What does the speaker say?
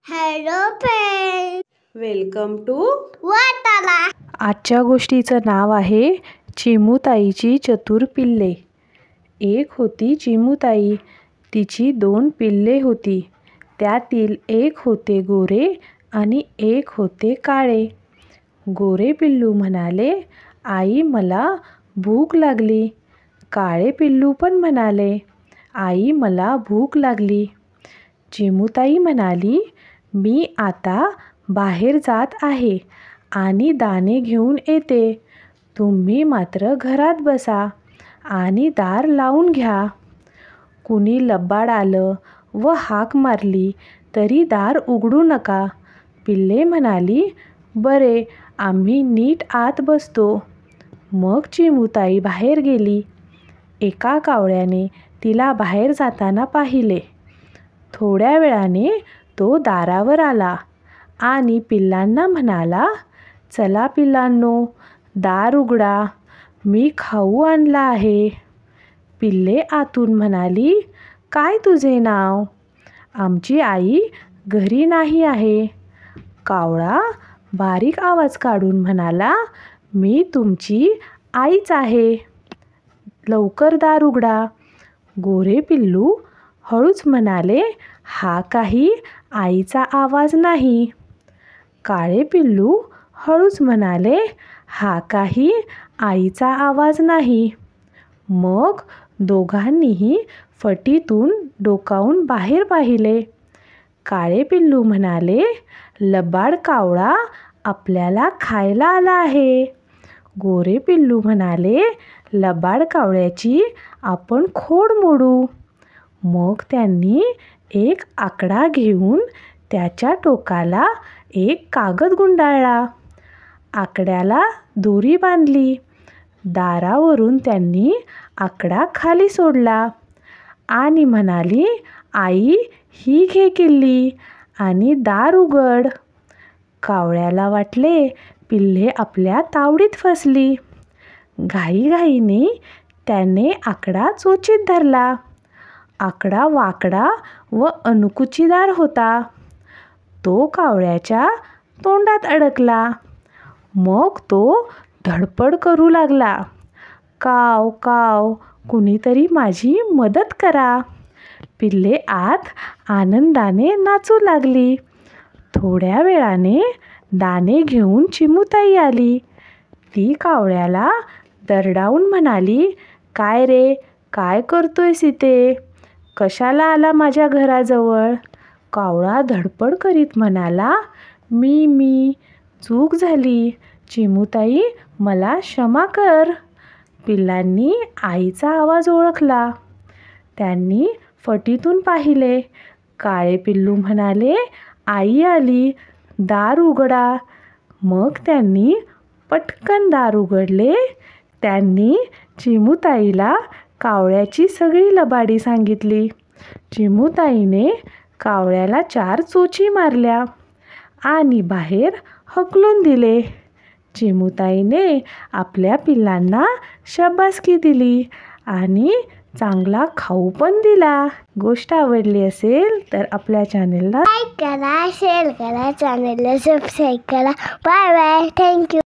Hello friends, welcome to वाटाला. आजच्या गोष्टीचं नाव आहे चिमूताईची चतुर पिल्ले. एक होती चिमूताई. तिची 2 पिल्ले होती. त्यातील एक होते गोरे आणि एक होते काळे. गोरे पिल्लू म्हणाले, आई मला भूक लागली. काळे पिल्लू पण म्हणाले, आई मला भूक लागली. चिमूताई म्हणाली, मी आता बाहेर जात आहे आणि दाणे घेऊन येते. तुम्ही मात्र घरात बसा आणि दार लावून घ्या. कुणी लबाड आलं व हाक मारली तरी दार उघडू नका. पिल्ले म्हणाली, बरे, आम्ही नीट आत बसतो. मग चिमूताई बाहेर गेली. एका कावळ्याने तिला बाहेर जाताना पाहिले. थोड्या वेळाने तो दारावर आला आणि पिल्लांना म्हणाला, चला पिल्लांनो, दार उघडा, मी खाऊ आणला आहे. पिल्ले आतून म्हणाली, काय तुझे नाव? आमची आई घरी नाही आहे. कावळा बारीक आवाज काढून म्हणाला, मी तुमची आईच आहे. लवकर दार उघडा. गोरे पिल्लू हळूच म्हणाले, हा काही आईचा आवाज नाही. काळे पिल्लू हळूच म्हणाले, हा काही आईचा आवाज नाही. मग दोघांनीही फटीतून डोकावून बाहेर पाहिले. काळे पिल्लू म्हणाले, लबाड कावळा आपल्याला खायला आला आहे. गोरे पिल्लू म्हणाले, लबाड कावळ्याची आपण खोड मोडू. मग त्यांनी एक आकडा घेऊन त्याच्या टोकाला एक कागद गुंडाळला. आकड्याला दोरी बांधली. दारावरून त्यांनी आकडा खाली सोडला आणि म्हणाली, आई, ही घे किल्ली आणि दार उघड. कावळ्याला वाटले पिल्ले आपल्या तावडीत फसली. घाईघाईने त्याने आकडा चोचीत धरला. आकडा वाकडा व अणकुचीदार होता. तो कावळ्याच्या तोंडात अडकला. मग तो धडपड करू लागला, काव काव, कुणीतरी माझी मदत करा. पिल्ले आत आनंदाने नाचू लागली. थोड्या वेळाने दाणे घेऊन चिमूताई आली. ती कावळ्याला दरडावून म्हणाली, काय रे, काय करतोयस इथे? कशाला आला माझ्या घराजवळ? कावळा धडपड करीत म्हणाला, मी चूक झाली. चिमूताई, मला क्षमा कर. पिल्लांनी आईचा आवाज ओळखला. त्यांनी फटीतून पाहिले. काळे पिल्लू म्हणाले, आई आली, दार उघडा. मग त्यांनी पटकन दार उघडले. त्यांनी चिमूताईला कावळ्याची सगळी लबाडी सांगितली. चिमूताईने कावळ्याला 4 चोची मारल्या आणि बाहेर हकलून दिले. चिमूताईने आपल्या पिल्लांना शाबासकी दिली आणि चांगला खाऊ पण दिला. गोष्ट आवडली असेल तर आपल्या चॅनेलला लाईक करा, शेअर करा, चॅनेलला सबस्क्राईब करा. Bye bye, thank you.